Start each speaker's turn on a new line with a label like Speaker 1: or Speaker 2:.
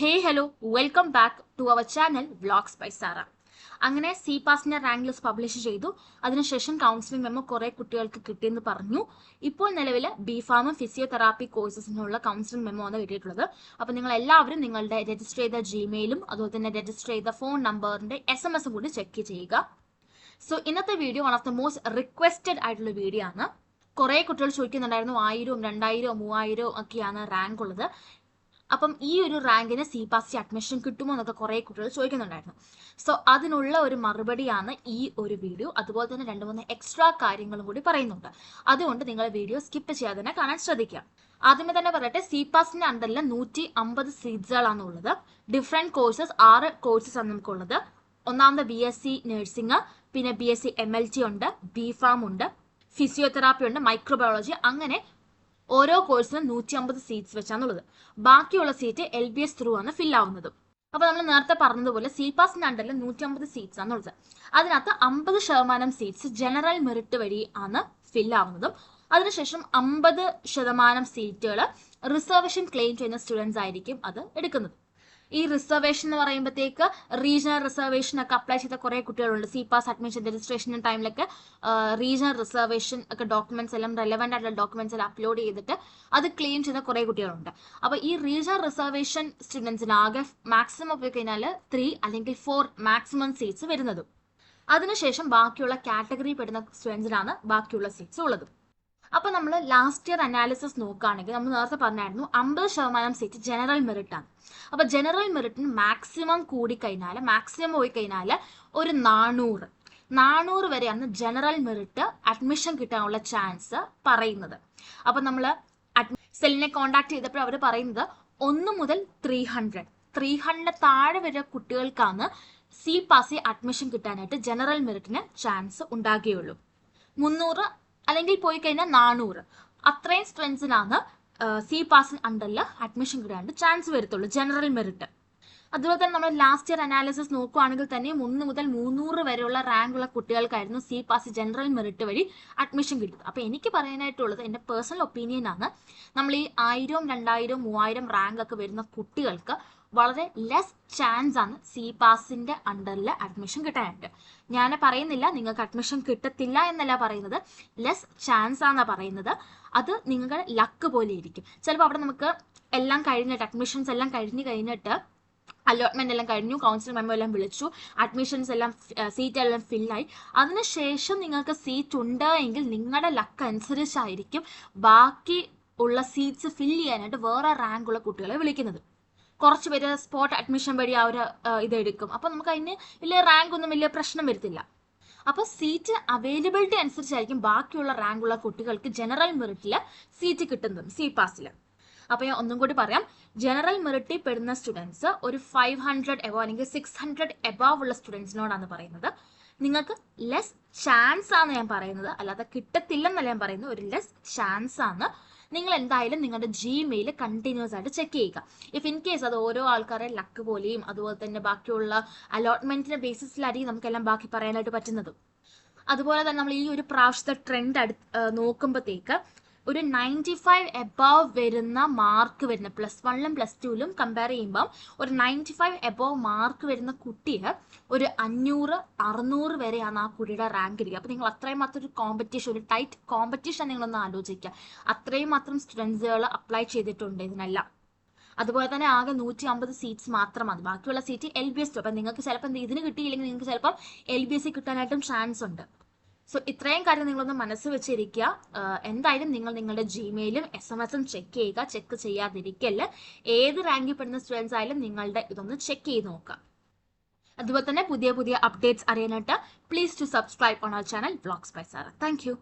Speaker 1: Hey, hello, welcome back to our channel Vlogs by Sarah. അങ്ങനെ C പാസിന്റെ rank list publish ചെയ്തു. അതിനുശേഷം counselling memo കുറെ കുട്ടികൾക്ക് കിട്ടിയെന്ന് പറഞ്ഞു. ഇപ്പോൾ നിലവിൽ ബിഫാമും ഫിസിയോതെറാപ്പി കോഴ്സസിനുള്ള കൗൺസിലിംഗ് മെമ്മോ ആണ് കിട്ടിയിട്ടുള്ളത്. അപ്പോൾ നിങ്ങൾ എല്ലാവരും നിങ്ങളുടെ രജിസ്റ്റർ ചെയ്ത ജിമെയിലും അതുപോലെ തന്നെ രജിസ്റ്റർ ചെയ്ത ഫോൺ നമ്പറിന്റെ SMS കൂടി ചെക്ക് ചെയ്യുക. സോ ഇന്നത്തെ video one of the most requested ആയിട്ടുള്ള വീഡിയോ ആണ്. കുറെ കുട്ടികൾ ചോദിക്കുന്നുണ്ടായിരുന്നു 1000, 2000, 3000 ഒക്കെയാണ് റാങ്ക് ഉള്ളത്. അപ്പം ഈ ഒരു റാങ്കിന് സി പാസ് അഡ്മിഷൻ കിട്ടുമോ എന്നൊക്കെ കുറെ കുട്ടികൾ ചോദിക്കുന്നുണ്ടായിരുന്നു. സോ അതിനുള്ള ഒരു മറുപടിയാണ് ഈ ഒരു വീഡിയോ. അതുപോലെ തന്നെ 2-3 എക്സ്ട്രാ കാര്യങ്ങളും കൂടി പറയുന്നുണ്ട്. അതുകൊണ്ട് നിങ്ങൾ വീഡിയോ സ്കിപ്പ് ചെയ്യാതെ തന്നെ കാണാൻ ശ്രദ്ധിക്കുക. ആദ്യമേ തന്നെ പറയട്ടെ, സി പാസിന്റെ അണ്ടറിൽ 150 സീറ്റ്സുകളാണ് ഉള്ളത്. ഡിഫറെന്റ് കോഴ്സസ് 6 കോഴ്സസ് ആണ് നമുക്കുള്ളത്. ഒന്നാമത് BSc നഴ്സിംഗ്, പിന്നെ BSc MLT ഉണ്ട്, ബിഫാം ഉണ്ട്, ഫിസിയോതെറാപ്പി ഉണ്ട്, മൈക്രോബയോളജി, അങ്ങനെ ഓരോ കോഴ്സിനും 150 സീറ്റ്സ് വെച്ചാണുള്ളത്. ബാക്കിയുള്ള സീറ്റ് LBS ത്രൂ ആണ് ഫിൽ ആവുന്നത്. അപ്പൊ നമ്മൾ നേരത്തെ പറഞ്ഞതുപോലെ സി പാസിന്റെ അണ്ടറിൽ 150 സീറ്റ്സ് ആണ് ഉള്ളത്. അതിനകത്ത് 50% സീറ്റ്സ് ജനറൽ മെറിറ്റ് വഴി ആണ് ഫിൽ ആവുന്നതും അതിനുശേഷം 50% സീറ്റുകൾ റിസർവേഷൻ ക്ലെയിം ചെയ്യുന്ന സ്റ്റുഡൻസ് ആയിരിക്കും അത് എടുക്കുന്നത്. ഈ റിസർവേഷൻ എന്ന് പറയുമ്പോഴത്തേക്ക് റീജിയണൽ റിസർവേഷൻ ഒക്കെ അപ്ലൈ ചെയ്ത കുറെ കുട്ടികളുണ്ട്. സി പാസ് അഡ്മിഷൻ രജിസ്ട്രേഷൻ ടൈമിലൊക്കെ റീജിയണൽ റിസർവേഷൻ ഒക്കെ ഡോക്യുമെന്റ്സ് എല്ലാം റെലവെന്റ് ആയിട്ടുള്ള ഡോക്യുമെന്റ്സ് എല്ലാം അപ്ലോഡ് ചെയ്തിട്ട് അത് ക്ലെയിം ചെയ്യുന്ന കുറെ കുട്ടികളുണ്ട്. അപ്പൊ ഈ റീജിയണൽ റിസർവേഷൻ സ്റ്റുഡൻസിന് ആകെ മാക്സിമം പോയി കഴിഞ്ഞാൽ 3 അല്ലെങ്കിൽ 4 മാക്സിമം സീറ്റ്സ് വരുന്നതും അതിനുശേഷം ബാക്കിയുള്ള കാറ്റഗറി പെടുന്ന സ്റ്റുഡൻസിനാണ് ബാക്കിയുള്ള സീറ്റ്സ് ഉള്ളത്. അപ്പൊ നമ്മൾ ലാസ്റ്റ് ഇയർ അനാലിസിസ് നോക്കുകയാണെങ്കിൽ നമ്മൾ നേരത്തെ പറഞ്ഞായിരുന്നു 50% സീറ്റ് ജനറൽ മെറിറ്റ് ആണ്. അപ്പൊ ജനറൽ മെറിറ്റിന് മാക്സിമം കൂടിക്കഴിഞ്ഞാൽ മാക്സിമം പോയി കഴിഞ്ഞാൽ ഒരു 400 വരെയാണ് ജനറൽ മെറിറ്റ് അഡ്മിഷൻ കിട്ടാനുള്ള ചാൻസ് പറയുന്നത്. അപ്പൊ നമ്മൾ സെല്ലിനെ കോണ്ടാക്ട് ചെയ്തപ്പോൾ അവർ പറയുന്നത് 1 മുതൽ 300 താഴെ വരെ കുട്ടികൾക്കാണ് സി പാസ് അഡ്മിഷൻ കിട്ടാനായിട്ട് ജനറൽ മെറിറ്റിന് ചാൻസ് ഉണ്ടാകുകയുള്ളൂ. 300 അല്ലെങ്കിൽ പോയി കഴിഞ്ഞാൽ 400 അത്രയും സ്റ്റുഡൻസിനാണ് സി പാസ് അണ്ടറിൽ അഡ്മിഷൻ കിട്ടാണ്ട് ചാൻസ് വരത്തുള്ളൂ ജനറൽ മെറിറ്റ്. അതുപോലെ തന്നെ നമ്മൾ ലാസ്റ്റ് ഇയർ അനാലിസിസ് നോക്കുകയാണെങ്കിൽ തന്നെ 1 മുതൽ 300 വരെയുള്ള റാങ്ക് ഉള്ള കുട്ടികൾക്കായിരുന്നു സി പാസ് ജനറൽ മെറിറ്റ് വഴി അഡ്മിഷൻ കിട്ടുന്നത്. അപ്പൊ എനിക്ക് പറയാനായിട്ടുള്ളത് എൻ്റെ പേഴ്സണൽ ഒപ്പീനിയൻ ആണ്. നമ്മൾ ഈ 1000, 2000, 3000 റാങ്ക് ഒക്കെ വരുന്ന കുട്ടികൾക്ക് വളരെ ലെസ് ചാൻസ് ആണ് സി പാസിന്റെ അണ്ടറിൽ അഡ്മിഷൻ കിട്ടാനായിട്ട്. ഞാൻ പറയുന്നില്ല നിങ്ങൾക്ക് അഡ്മിഷൻ കിട്ടത്തില്ല എന്നല്ല പറയുന്നത്, ലെസ് ചാൻസ് ആണെന്നാണ് പറയുന്നത്. അത് നിങ്ങളുടെ ലക്ക് പോലെ ഇരിക്കും. ചിലപ്പോൾ അവിടെ നമുക്ക് എല്ലാം കഴിഞ്ഞിട്ട് അഡ്മിഷൻസ് എല്ലാം കഴിഞ്ഞിട്ട് അലോട്ട്മെന്റ് എല്ലാം കഴിഞ്ഞു, കൗൺസിലിംഗ് മെമ്മോ എല്ലാം വിളിച്ചു, അഡ്മിഷൻസ് എല്ലാം സീറ്റ് എല്ലാം ഫില്ലായി, അതിനുശേഷം നിങ്ങൾക്ക് സീറ്റ് ഉണ്ട് എങ്കിൽ നിങ്ങളുടെ ലക്ക് അനുസരിച്ചായിരിക്കും ബാക്കി ഉള്ള സീറ്റ്സ് ഫിൽ ചെയ്യാനായിട്ട് വേറെ റാങ്ക് ഉള്ള കുട്ടികളെ വിളിക്കുന്നത്. കുറച്ച് പേര് സ്പോട്ട് അഡ്മിഷൻ വഴി ആ ഒരു ഇതെടുക്കും. അപ്പൊ നമുക്ക് അതിന് വലിയ റാങ്ക് ഒന്നും വലിയ പ്രശ്നം വരത്തില്ല. അപ്പൊ സീറ്റ് അവൈലബിലിറ്റി അനുസരിച്ചായിരിക്കും ബാക്കിയുള്ള റാങ്ക് ഉള്ള കുട്ടികൾക്ക് ജനറൽ മെറിറ്റിൽ സീറ്റ് കിട്ടുന്നതും സി പാസിൽ. അപ്പൊ ഞാൻ ഒന്നും കൂടി പറയാം, ജനറൽ മെറിറ്റിൽ പെടുന്ന സ്റ്റുഡൻസ് ഒരു 500 എബോവ് അല്ലെങ്കിൽ 600 എബോവ് ഉള്ള സ്റ്റുഡൻസിനോടാണ് പറയുന്നത്. നിങ്ങൾക്ക് ലെസ് ചാൻസ് ആണ് ഞാൻ പറയുന്നത്, അല്ലാതെ കിട്ടത്തില്ലെന്നല്ല ഞാൻ പറയുന്നത്, ഒരു ലെസ് ചാൻസ് ആണ്. നിങ്ങൾ എന്തായാലും നിങ്ങളുടെ ജിമെയിൽ കണ്ടിന്യൂസ് ആയിട്ട് ചെക്ക് ചെയ്യുക. ഇഫ് ഇൻ കേസ് അത് ഓരോ ആൾക്കാരെ ലക്ക് പോലെയും അതുപോലെ തന്നെ ബാക്കിയുള്ള അലോട്ട്മെന്റിന്റെ ബേസിസിലായിരിക്കും നമുക്കെല്ലാം ബാക്കി പറയാനായിട്ട് പറ്റുന്നത്. അതുപോലെ തന്നെ നമ്മൾ ഈ ഒരു പ്രാവശ്യത്തെ ട്രെൻഡ് നോക്കുമ്പോഴത്തേക്ക് ഒരു 95 എബോവ് വരുന്ന മാർക്ക് വരുന്ന +1ലും +2ലും കമ്പയർ ചെയ്യുമ്പം ഒരു 95 എബോവ് മാർക്ക് വരുന്ന കുട്ടിയെ ഒരു 500, 600 വരെയാണ് ആ കുട്ടിയുടെ റാങ്ക് ഇരിക്കുക. അപ്പൊ നിങ്ങൾ അത്രയും മാത്രം ഒരു കോമ്പറ്റീഷൻ, ഒരു ടൈറ്റ് കോമ്പറ്റീഷൻ നിങ്ങളൊന്ന് ആലോചിക്കുക. അത്രയും മാത്രം സ്റ്റുഡൻസുകൾ അപ്ലൈ ചെയ്തിട്ടുണ്ട് ഇതിനെല്ലാം. അതുപോലെ തന്നെ ആകെ 150 സീറ്റ്സ് മാത്രമാണ്, ബാക്കിയുള്ള സീറ്റ് LBS. അപ്പൊ നിങ്ങൾക്ക് ചിലപ്പോൾ ഇതിന് കിട്ടിയില്ലെങ്കിൽ നിങ്ങൾക്ക് ചിലപ്പം LBS കിട്ടാനായിട്ടും ചാൻസ് ഉണ്ട്. സോ ഇത്രയും കാര്യം നിങ്ങളൊന്ന് മനസ്സ് വെച്ചിരിക്കുക. എന്തായാലും നിങ്ങൾ നിങ്ങളുടെ ജിമെയിലും SMS ചെക്ക് ചെയ്യാതിരിക്കല്ല. ഏത് റാങ്കിൽ പെടുന്ന സ്റ്റുഡൻസ് ആയാലും നിങ്ങളുടെ ഇതൊന്ന് ചെക്ക് ചെയ്ത് നോക്കുക. അതുപോലെ തന്നെ പുതിയ അപ്ഡേറ്റ്സ് അറിയാനായിട്ട് please to subscribe on our channel vlogs by Sara. Thank U.